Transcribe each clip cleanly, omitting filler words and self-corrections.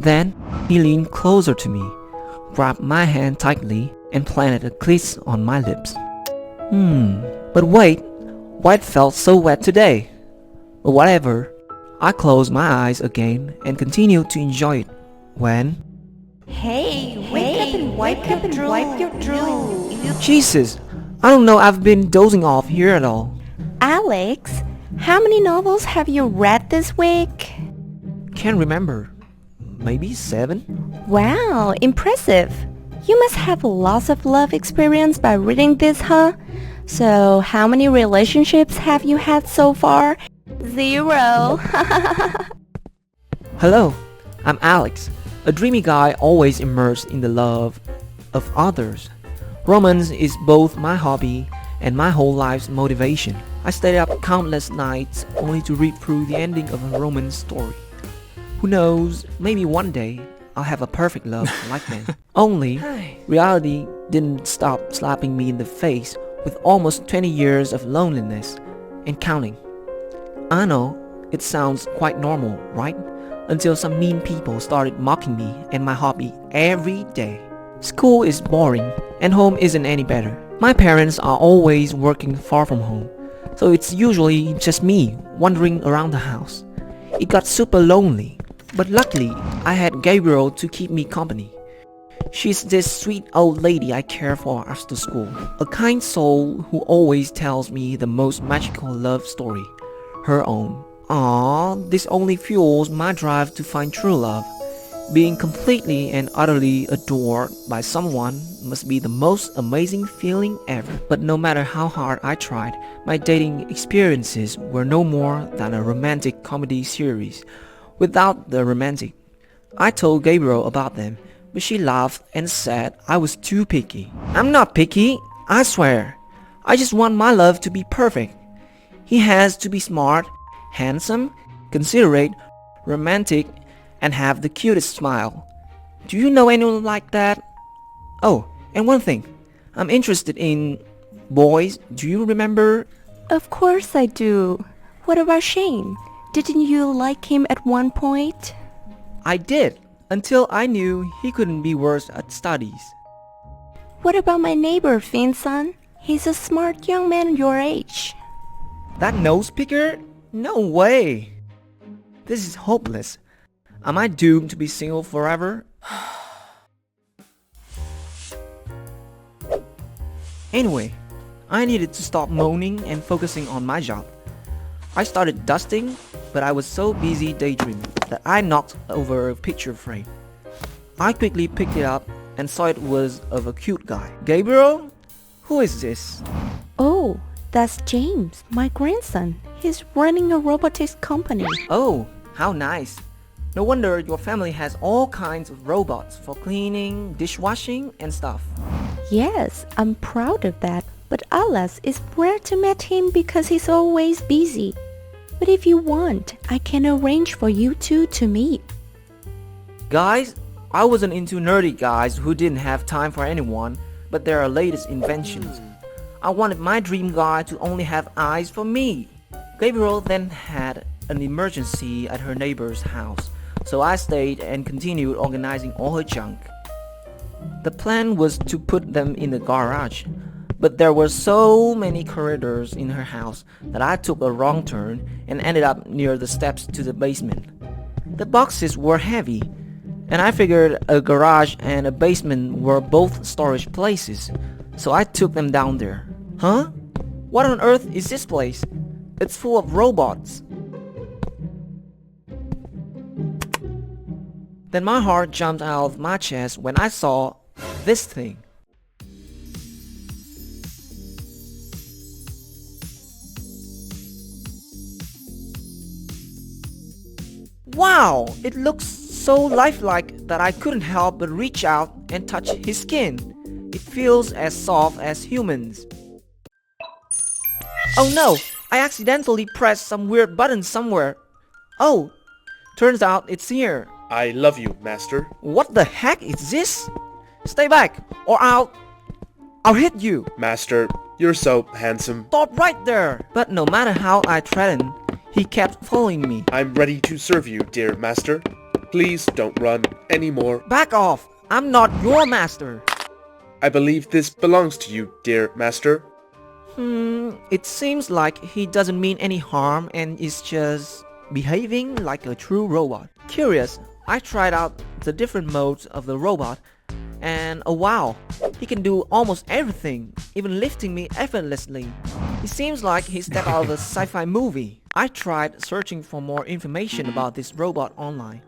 Then he leaned closer to me, grabbed my hand tightly, and planted a kiss on my lips. But wait, why it felt so wet today? But whatever, I closed my eyes again and continued to enjoy it when... Hey, wake up and wipe your drool. Jesus, I don't know, I've been dozing off here at all. Alex, how many novels have you read this week? Can't remember. Maybe 7? Wow, impressive. You must have lots of love experience by reading this, huh? So, how many relationships have you had so far? 0. Hello, I'm Alex, a dreamy guy always immersed in the love of others. Romance is both my hobby and my whole life's motivation. I stayed up countless nights only to read through the ending of a romance story. Who knows, maybe one day I'll have a perfect love like that. Only, reality didn't stop slapping me in the face with almost 20 years of loneliness and counting. I know, it sounds quite normal, right? Until some mean people started mocking me and my hobby every day. School is boring and home isn't any better. My parents are always working far from home, so it's usually just me wandering around the house. It got super lonely, but luckily I had Gabriel to keep me company. She's this sweet old lady I care for after school, a kind soul who always tells me the most magical love story, her own. Aww, this only fuels my drive to find true love. Being completely and utterly adored by someone must be the most amazing feeling ever. But no matter how hard I tried, my dating experiences were no more than a romantic comedy series without the romantic. I told Gabriel about them, but she laughed and said I was too picky. I'm not picky, I swear. I just want my love to be perfect. He has to be smart, handsome, considerate, romantic, and have the cutest smile. Do you know anyone like that? Oh, and one thing. I'm interested in boys. Do you remember? Of course I do. What about Shane? Didn't you like him at one point? I did, until I knew he couldn't be worse at studies. What about my neighbor, Vincent? He's a smart young man your age. That nose picker? No way. This is hopeless. Am I doomed to be single forever? Anyway, I needed to stop moaning and focusing on my job. I started dusting, but I was so busy daydreaming that I knocked over a picture frame. I quickly picked it up and saw it was of a cute guy. Gabriel? Who is this? Oh, that's James, my grandson. He's running a robotics company. Oh, how nice. No wonder your family has all kinds of robots for cleaning, dishwashing, and stuff. Yes, I'm proud of that. But alas, it's rare to meet him because he's always busy. But if you want, I can arrange for you two to meet. Guys, I wasn't into nerdy guys who didn't have time for anyone, but their latest inventions. I wanted my dream guy to only have eyes for me. Gabriel then had an emergency at her neighbor's house, so I stayed and continued organizing all her junk. The plan was to put them in the garage, but there were so many corridors in her house that I took a wrong turn and ended up near the steps to the basement. The boxes were heavy, and I figured a garage and a basement were both storage places, so I took them down there. Huh? What on earth is this place? It's full of robots. Then my heart jumped out of my chest when I saw this thing. Wow! It looks so lifelike that I couldn't help but reach out and touch his skin. It feels as soft as humans. Oh no! I accidentally pressed some weird button somewhere. Oh! Turns out it's here. I love you, Master. What the heck is this? Stay back, or I'll hit you. Master, you're so handsome. Stop right there. But no matter how I threatened, he kept following me. I'm ready to serve you, dear Master. Please don't run anymore. Back off! I'm not your master! I believe this belongs to you, dear master. It seems like he doesn't mean any harm and is just behaving like a true robot. Curious, I tried out the different modes of the robot and oh wow, he can do almost everything, even lifting me effortlessly. He seems like he stepped out of a sci-fi movie. I tried searching for more information about this robot online,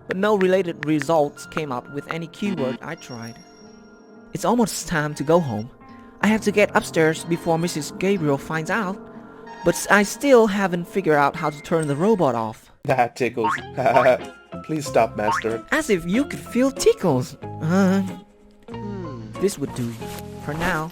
but no related results came up with any keyword I tried. It's almost time to go home. I have to get upstairs before Mrs. Gabriel finds out, but I still haven't figured out how to turn the robot off. That tickles. Please stop, master. As if you could feel tickles. This would do for now.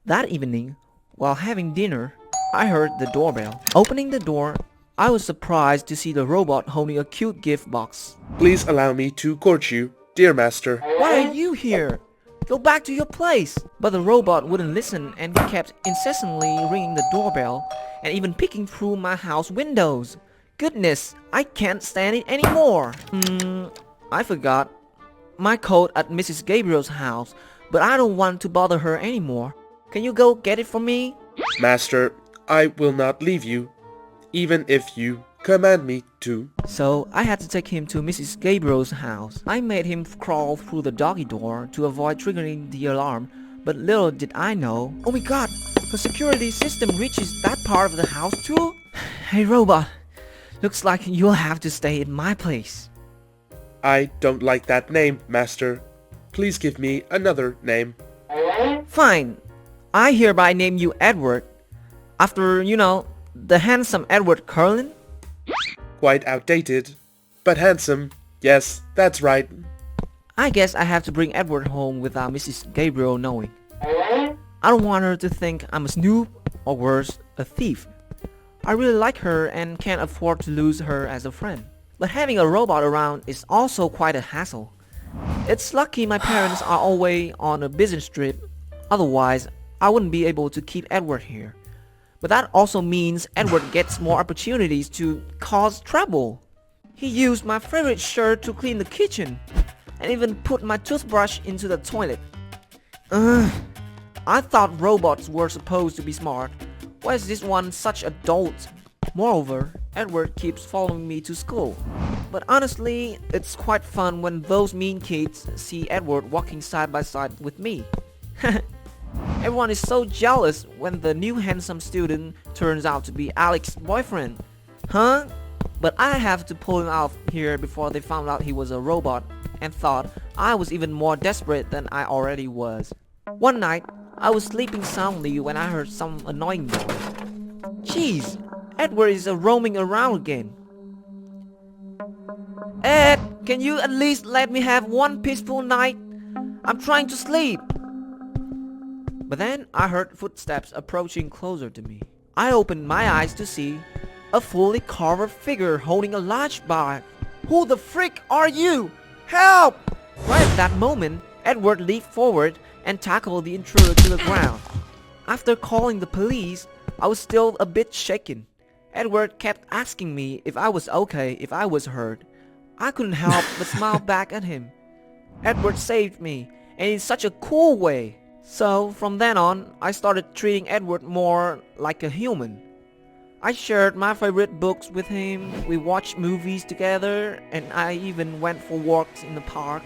That evening, while having dinner, I heard the doorbell. Opening the door, I was surprised to see the robot holding a cute gift box. Please allow me to court you, dear master. Why are you here? Go back to your place! But the robot wouldn't listen and kept incessantly ringing the doorbell and even peeking through my house windows. Goodness, I can't stand it anymore. I forgot my coat at Mrs. Gabriel's house, but I don't want to bother her anymore. Can you go get it for me? Master, I will not leave you, even if you command me to. So I had to take him to Mrs. Gabriel's house. I made him crawl through the doggy door to avoid triggering the alarm, but little did I know. Oh my god, the security system reaches that part of the house too? Hey robot, looks like you'll have to stay in my place. I don't like that name, master. Please give me another name. Fine, I hereby name you Edward. After, the handsome Edward Cullen. Quite outdated, but handsome. Yes, that's right. I guess I have to bring Edward home without Mrs. Gabriel knowing. I don't want her to think I'm a snoop, or worse, a thief. I really like her and can't afford to lose her as a friend. But having a robot around is also quite a hassle. It's lucky my parents are away on a business trip, otherwise I wouldn't be able to keep Edward here. But that also means Edward gets more opportunities to cause trouble. He used my favorite shirt to clean the kitchen, and even put my toothbrush into the toilet. I thought robots were supposed to be smart. Why is this one such a dolt? Moreover, Edward keeps following me to school. But honestly, it's quite fun when those mean kids see Edward walking side by side with me. Everyone is so jealous when the new handsome student turns out to be Alex's boyfriend. Huh? But I have to pull him out here before they found out he was a robot and thought I was even more desperate than I already was. One night, I was sleeping soundly when I heard some annoying noise. Jeez, Edward is roaming around again. Ed, can you at least let me have one peaceful night? I'm trying to sleep. But then I heard footsteps approaching closer to me. I opened my eyes to see a fully covered figure holding a large bag. Who the frick are you? Help! Right at that moment, Edward leaped forward and tackled the intruder to the ground. After calling the police, I was still a bit shaken. Edward kept asking me if I was okay, if I was hurt. I couldn't help but smile back at him. Edward saved me, and in such a cool way. So from then on, I started treating Edward more like a human. I shared my favorite books with him, we watched movies together, and I even went for walks in the park.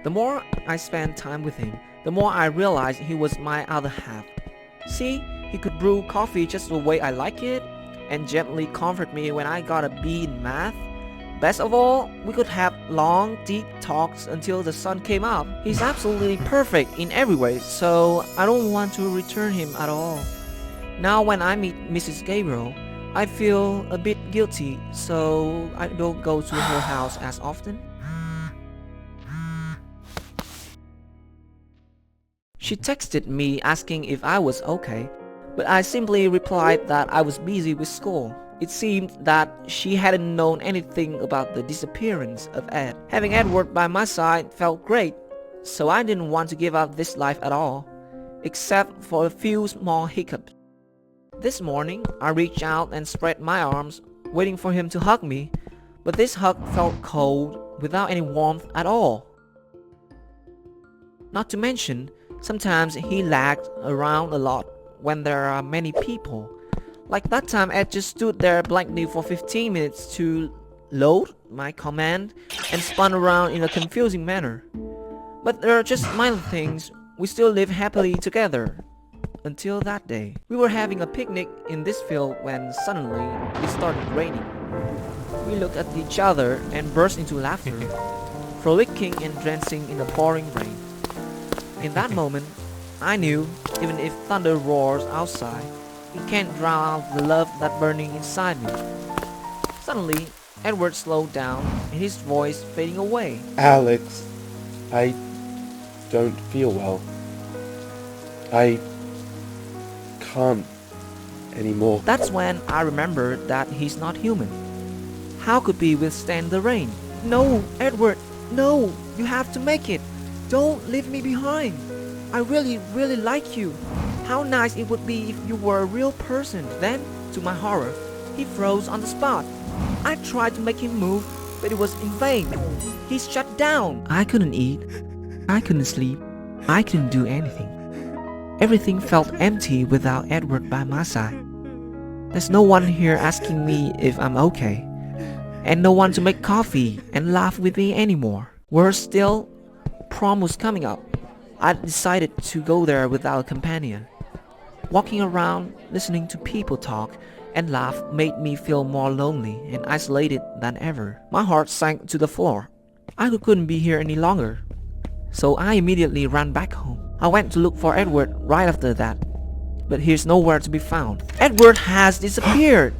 The more I spent time with him, the more I realized he was my other half. See, he could brew coffee just the way I like it, and gently comfort me when I got a B in math. Best of all, we could have long, deep talks until the sun came up. He's absolutely perfect in every way, so I don't want to return him at all. Now when I meet Mrs. Gabriel, I feel a bit guilty, so I don't go to her house as often. She texted me asking if I was okay, but I simply replied that I was busy with school. It seemed that she hadn't known anything about the disappearance of Ed. Having Edward by my side felt great. so I didn't want to give up this life at all, except for a few small hiccups. This morning, I reached out and spread my arms, waiting for him to hug me, but this hug felt cold, without any warmth at all. Not to mention, sometimes he lagged around a lot when there are many people. Like that time Ed just stood there blankly for 15 minutes to load my command and spun around in a confusing manner. But there are just minor things. We still live happily together. Until that day, we were having a picnic in this field when suddenly it started raining. We looked at each other and burst into laughter, frolicking and dancing in the pouring rain. In that moment, I knew even if thunder roars outside, it can't drown out the love that's burning inside me. Suddenly, Edward slowed down and his voice fading away. Alex, I don't feel well. I can't anymore. That's when I remembered that he's not human. How could he withstand the rain? No, Edward, no, you have to make it. Don't leave me behind. I really, really like you. How nice it would be if you were a real person. Then, to my horror, he froze on the spot. I tried to make him move, but it was in vain. He shut down. I couldn't eat. I couldn't sleep. I couldn't do anything. Everything felt empty without Edward by my side. There's no one here asking me if I'm okay, and no one to make coffee and laugh with me anymore. Worse still, prom was coming up. I decided to go there without a companion. Walking around, listening to people talk and laugh made me feel more lonely and isolated than ever. My heart sank to the floor. I couldn't be here any longer, so I immediately ran back home. I went to look for Edward right after that, but he's nowhere to be found. Edward has disappeared.